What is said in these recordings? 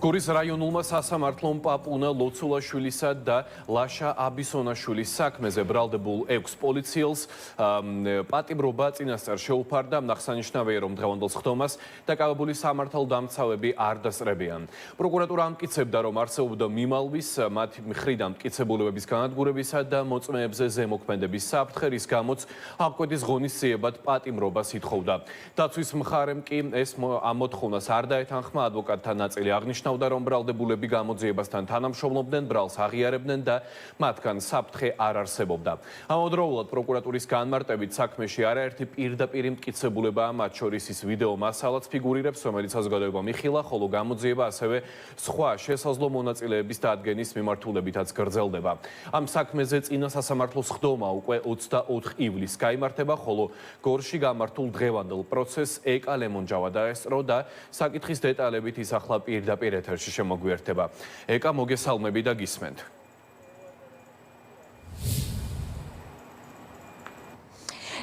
გორის რაიონულმა სასამართლომ პაპუნა ლოცულაშვილისა და ლაშა აბისონაშვილის საქმეზე ბრალდებულ 6 პოლიციელს პატიმრობა წინასწარ შეუფარდა. აღსანიშნავია, რომ დღევანდელ სხდომას დაკავებული სამართალდამცავები არ დასწრებიან. პროკურატურა ამტკიცებდა, რომ არსებობდა მიმალვის მათი მხრიდან მტკიცებულებების განადგურებისა და მოწმეებზე ზემოქმედების საფრთხე, რის გამოც აღკვეთის ღონისძიებად პატიმრობას ითხოვდა. დაცვის მხარემ კი ეს ამოთხოვნას არ დაეთანხმა. ადვოკატთა ნაწილი აღნიშნა, რომ ბრალდებულები გამოძიებასთან თანამშრომლობდნენ, ბრალს აღიარებდნენ და მათგან საფრთხე არ არსებობდა. ამავდროულად პროკურატურის განმარტებით საქმეში არაერთი პირდაპირ მტკიცებულებაა, მათ შორის ის ვიდეო მასალაც ფიგურირებს, რომელიც საზოგადოება მიხილა, ხოლო გამოძიება ასევე სხვა შესაძლო მონაწილეების დადგენის მიმართულებითაც გრძელდება. ამ საქმეზე წინა სასამართლოს სხდომა უკვე 24 ივლისს გაიმართება, ხოლო გორში გამართულ დღევანდელ პროცესს ეკა ლემონჯავა დაესწრო და საკითხის დეტალებით ის ახლა პირდაპირ ეთერში შემოგვიერთება. ეკა, მოგესალმები და გისმენთ.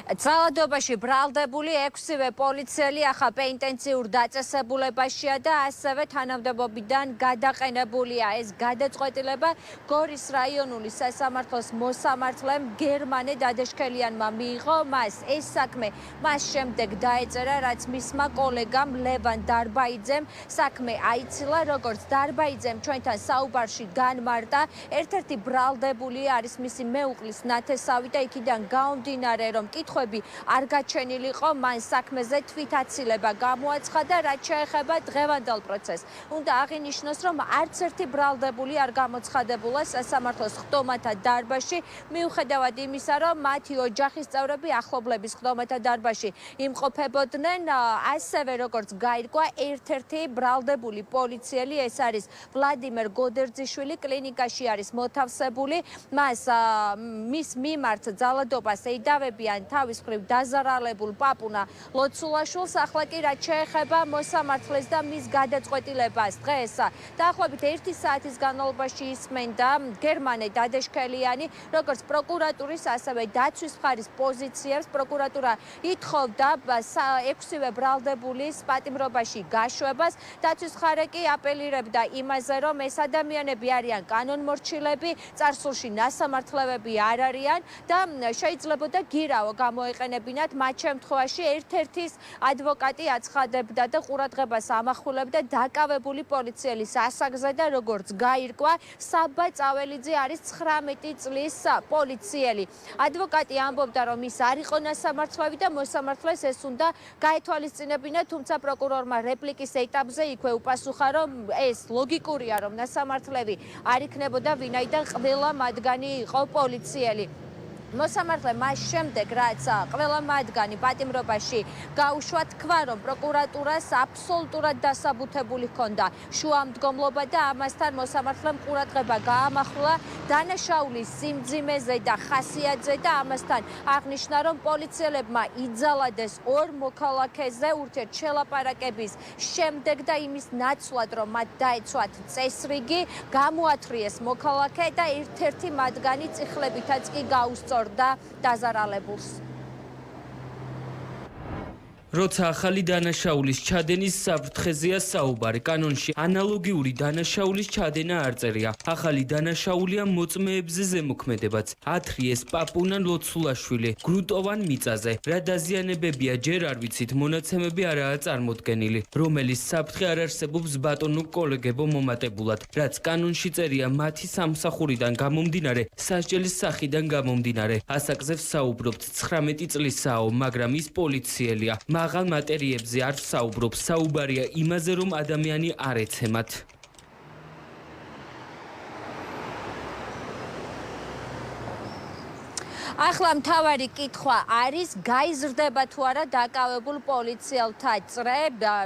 ძალადობაში ბრალდებული 6-ვე პოლიციელი ახლა პენტენციურ დაწესებულებაშია და ასევე თანამდებობიდან გადაყენებულია. ეს გადაწყვეტილება გორის რაიონული სასამართლოს მოსამართლემ გერმანე დადაშქელიანმა მიიღო. მას ეს საქმე მას შემდეგ დაეწერა, რაც მისმა კოლეგამ ლევან დარბაიძემ საქმე აიცილა. როგორც დარბაიძემ ჩვენთან საუბარში განმარტა, ერთ-ერთი ბრალდებული არის მისი მეუღლის ნათესავი და იქიდან გამომდინარე, რომ არ გაჩენილიყო, მან საქმეზე თვითაცილება გამოაცხადა, რაც შეეხება დღევანდელ პროცესს. უნდა აღინიშნოს, რომ არც ერთი ბრალდებული არ გამოცხადებულა სასამართლოს სხდომათა დარბაზში, მიუხედავად იმისა, რომ მათი ოჯახის წევრები ახლობლების სხდომათა დარბაზში იმყოფებოდნენ. ასევე როგორც გაირკვა, ერთ-ერთი ბრალდებული პოლიციელი, ეს არის ვლადიმერ გოდერძიშვილი, კლინიკაში არის მოთავსებული. მის მიმართ ძალადობას ეიდავებიან თავის მხრივ დაზარალებულ პაპუნა ლოცულაშვილს. ახლა კი რაც შეეხება მოსამართლეს და მის გადაწყვეტილებას, დღეს დაახლოებით 1 საათის განმავლობაში ისმენდა გერმანე დადაშქელიანი, როგორც პროკურატურის, ასევე დაცვის მხარის პოზიციებს. პროკურატურა ითხოვდა 6-ვე ბრალდებულის პატიმრობაში გაშვებას. დაცვის მხარე კი აპელირებდა იმაზე, რომ ეს ადამიანები არიან კანონმორჩილები, წარსულში ნასამართლეები არ არიან და შეიძლებოდა გირავო მოეყენებინათ. მათ შემთხვევაში ერთ-ერთის ადვოკატი აცხადებდა და ყურადღებას ამახვილებდა დაკავებული პოლიციელის ასაკზე და როგორც გაირკვა, საბა წაველიძე არის 19 წლის პოლიციელი. ადვოკატი ამბობდა, რომ ის არ იყო ნასამართლევი და მოსამართლეს ეს უნდა გაეთვალისწინებინა, თუმცა პროკურორმა რეპლიკის ეტაპზე იქვე უპასუხა, რომ ეს ლოგიკურია, რომ ნასამართლევი არ იქნებოდა, ვინაიდან ყველა მათგანი იყო პოლიციელი. მოსამართლე მას შემდეგ, რაც ყველა მათგანი პატიმრობაში გაუშვა, თქვა, რომ პროკურატურას აბსოლუტურად დასაბუთებული ჰქონდა შუამდგომლობა და ამასთან მოსამართლემ ყურადღება გაამახვილა დანაშაულის სიმძიმეზე და ხასიათზე და ამასთან აღნიშნა, რომ პოლიციელებმა იძალადეს 2 მოქალაქეზე ურთიერთშელაპარაკების შემდეგ და იმის ნაცვლად, რომ მათ დაეცვათ წესრიგი, გამოათრიეს მოქალაქე და ერთ-ერთი მათგანი წიხლებითაც კი გაუსწორდა დაზარალებულს. როცა ახალი დანაშაულის ჩადენის საფრთხეზეა საუბარი, კანონში ანალოგიური დანაშაულის ჩადენა არ წერია. ახალი დანაშაულია მოწმეებზე ზემოქმედებაც. ათრიეს პაპუნა ლოცულაშვილი გრუნტოვან მიწაზე. რა დაზიანებებია ჯერ არ ვიცით, მონაცემები არაა წარმოდგენილი, რომელიც საფრთხე არ არსებობს ბატონო კოლეგებო მომატებულად, რაც კანონში წერია მათი სამსახურიდან გამომდინარე, სასჯელის სახიდან გამომდინარე. ასაკზე ვსაუბრობთ, 19 წლისაო, მაგრამ ის პოლიციელია. მაღალ მატერიებზე არ ვსაუბრობ, საუბარია იმაზე, რომ ადამიანი არ ეცემათ. ახლა მთავარი კითხვა არის, გაიზრდება თუ არა დაკავებულ პოლიციელთა წრე.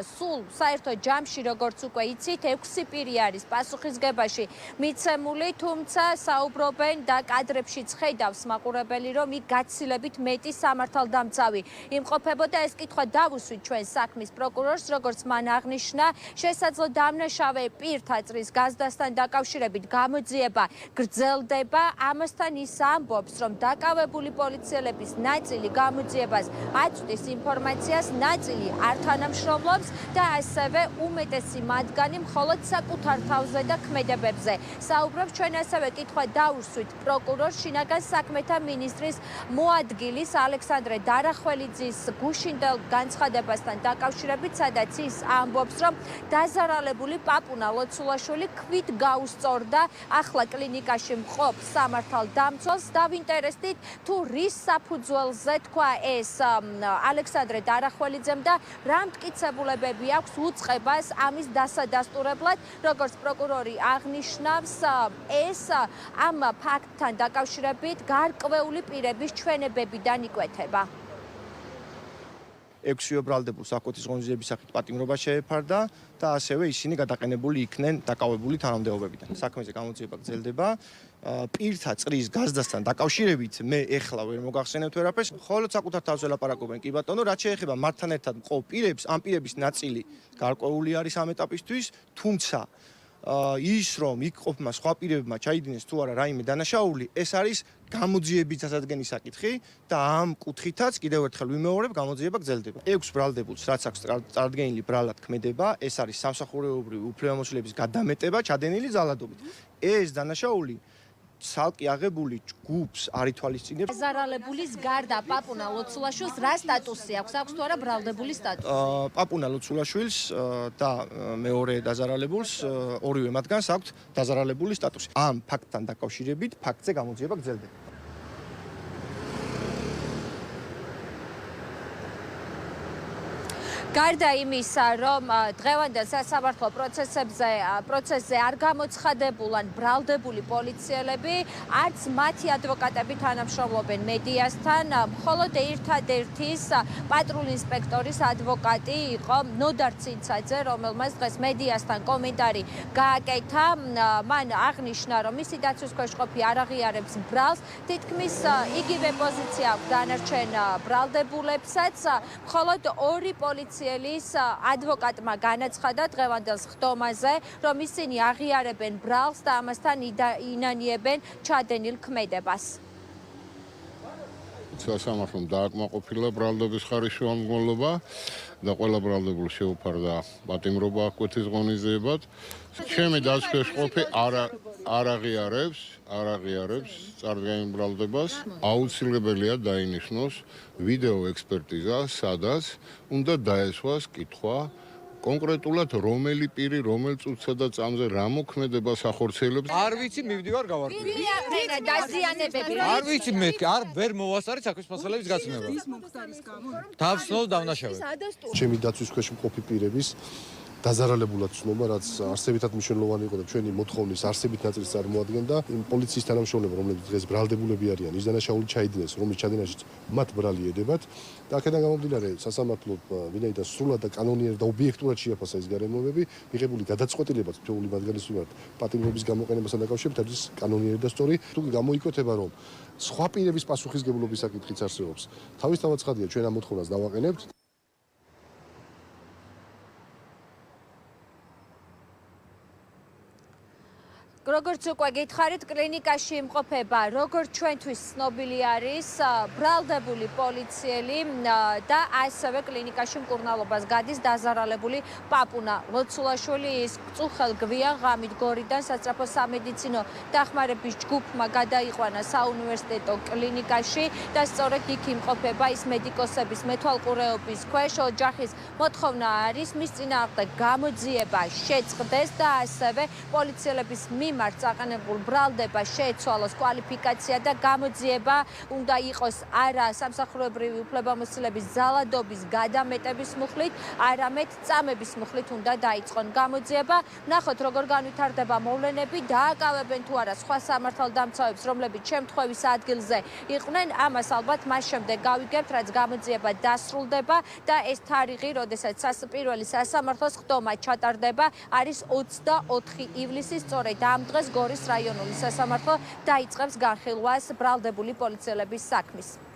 სულ საერთო ჯამში, როგორც უკვე იცით, 6 პირი არის პასუხისგებაში მიცემული, თუმცა საუბრობენ და კადრებშიც ხედავს მაყურებელი, რომ იქ გაცილებით მეტი სამართალდამცავი იმყოფებოდა. ეს კითხვა დავუსვით ჩვენ საქმის პროკურორს, როგორც მან აღნიშნა, შესაძლო დამნაშავე პირთა წრის გაზრდასთან დაკავშირებით გამოძიება გრძელდება. ამასთან ის ამბობს, რომ დაკავებულ განსხვავებული პოლიციელების ნაწილი გამოძიებას აწვდის ინფორმაციას, ნაწილი არ თანამშრომლობს და ასევე უმეტესი მათგანი მხოლოდ საკუთარ თავზე და ქმედებებზე. საუბრობს ჩვენ ასევე კითხვა დაუსვით პროკურორ შინაგან საქმეთა მინისტრის მოადგილის ალექსანდრე დარახველიძის გუშინდელ განცხადებასთან დაკავშირებით, სადაც ის ამბობს, რომ დაზარალებული პაპუნა ლოცულაშვილი ქვით გაუსწორდა ახლა კლინიკაში მყოფ სამართალდამცველს. დავინტერესდით, თუ რის საფუძველზე თქვა ეს ალექსანდრე დარახველიძემ და რა მტკიცებულებები აქვს უწყებას ამის დასადასტურებლად, როგორც პროკურორი აღნიშნავს, ეს ამ ფაქტთან დაკავშირებით გარკვეული პირების ჩვენებებიდან იკვეთება. 6 ბრალდებულს აღკვეთის ღონისძიების სახით პატიმრობა შეეფარდა და ასევე ისინი გადაყენებული იქნენ დაკავებული თანამდებობებიდან. საქმეზე გამოძიება გრძელდება. პირთა წრის გაზრდასთან დაკავშირებით მე ეხლა ვერ მოგახსენებთ ვერაფერს, ხოლო საკუთარ თავზე ლაპარაკობენ კი ბატონო, რაც შეეხება მათთან ერთად მყოფ პირებს, ამ პირების ნაწილი გარკვეული არის ამ ეტაპისთვის, თუმცა ის რომ იქ ყოფმა სხვა პირებმა ჩაიდინეს თუ არა რაიმე დანაშაული, ეს არის გამოძიების დასადგენის საკითხი და ამ კუთხითაც კიდევ ერთხელ ვიმეორებ, გამოძიება გრძელდება. 6 ბრალდებულს, რაც აქვს წარდგენილი ბრალად ქმედება, ეს არის სამსახურეობრივი უფლებამოსილების გადამეტება ჩადენილი ძალადობით. ეს დანაშაული ცალკე აღებული ჯგუფს არ ითვალისწინებს. დაზარალებულის გარდა პაპუნა ლოცულაშვილს რა სტატუსი აქვს? აქვს თუ არა ბრალდებული სტატუსი? პაპუნა ლოცულაშვილს და მეორე დაზარალებულს, ორივე მათგანს აქვთ დაზარალებული სტატუსი. ამ ფაქტთან დაკავშირებით ფაქტზე გამოძიება გრძელდება. გარდა იმისა, რომ დღევანდელ სასამართლო პროცესზე არ გამოცხადებულან ბრალდებული პოლიციელები, არც მათი ადვოკატები თანამშრომლობენ მედიასთან, მხოლოდ ერთადერთის პატრულ ინსპექტორის ადვოკატი იყო ნოდარ ცინცაძე, რომელმაც დღეს მედიასთან კომენტარი გააკეთა. მან აღნიშნა, რომ მისი დაცვის ქვეშ ყოფი არ აღიარებს ბრალს, თითქმის იგივე პოზიცია აქვს დანარჩენ ბრალდებულებსაც, მხოლოდ ორი პოლიცია ადვოკატმა განაცხადა დღევანდელს ხდომაზე, რომ ისინი აღიარებენ ბრალს და ამასთან ინანიებენ ჩადენილ ქმედებას. სასამართლომ დააკმაყოფილა ბრალდების ხარისშუამდგომლობა და ყველა ბრალდებულს შეუფარდა პატიმრობა აღკვეთის ღონისძიებად. ჩემი დაცვის ქვეშ ყოფი არ აღიარებს წარდგენილ ბრალდებას. აუცილებელია დაინიშნოს ვიდეო ექსპერტიზა, სადაც უნდა დაესვას კითხვა კონკრეტულად რომელი პირი, რომელ წუთსა და წამზე რა მოქმედებას ახორციელებს. არ ვიცი, მივდივარ გავარკვევი. დაზიანებები არ ვიცი მე, არ ვერ მოვასწარი საქმის მასალების გაცნობა. დავსნოლ დავნაშავე. ჩემი დაცვის ქვეშ მყოფი პირების დაზარალებულად ცნობა, რაც არსებითად მნიშვნელოვანი იყო და ჩვენი მოთხოვნის არსებით ნაწილს წარმოადგენდა იმ პოლიციის თანამშრომლები, რომლებიც დღეს ბრალდებულები არიან, ის დანაშაული ჩაიდინეს, რომლის ჩადენაშიც მათ ბრალი ედებათ. და აქედან გამომდინარე, სასამართლო ვინაიდან სრულად და კანონიერ და ობიექტურად შეაფასა ის გარემოებები, მიღებული გადაწყვეტილებაც თითოეული მათგანის მიმართ პატიმრობის გამოყენებასთან დაკავშირებით არის კანონიერი და სწორი. თუ გამოიკვეთება, რომ სხვა პირების პასუხისგებლობის საკითხიც არსებობს, თავისთავად ცხადია, ჩვენ ამ მოთხოვნას დავაყენებთ. როგორც უკვე გითხარით, კლინიკაში იმყოფება, როგორც ჩვენთვის ცნობილი არის, ბრალდებული პოლიციელი და ასევე კლინიკაში მკურნალობას გადის დაზარალებული პაპუნა ლოცულაშვილი. ის წუხელ გვიან ღამით გორიდან სასწრაფო სამედიცინო დახმარების ჯგუფმა გადაიყვანა საუნივერსიტეტო კლინიკაში და სწორედ იქ იმყოფება ის მედიკოსების მეთვალყურეობის ქვეშ. ოჯახის მოთხოვნა არის მის წინააღმდეგ გამოძიება შეწყდეს და ასევე პოლიციელების მიმართ წაყენებულ ბრალდებას შეეცვალოს კვალიფიკაცია და გამოძიება უნდა იყოს არა სამსახურებრივი უფლებამოსილების ძალადობის გადამეტების მუხლით, არამედ წამების მუხლით უნდა დაიწყონ გამოძიება. ნახოთ როგორ განვითარდება მოვლენები, დააკავებენ თუ არა სხვა სამართალდამცავებს, რომლებიც შემთხვევის ადგილზე იყვნენ. ამას ალბათ მას შემდეგ გავიგებთ, რაც გამოძიება დასრულდება და ეს თარიღი, როდესაც პირველი სასამართლოს ხდომა ჩატარდება, არის 24 ივლისი. სწორედ ამ დღეს გორის რაიონული სასამართლო დაიწყებს განხილვას ბრალდებული პოლიციელების საქმის.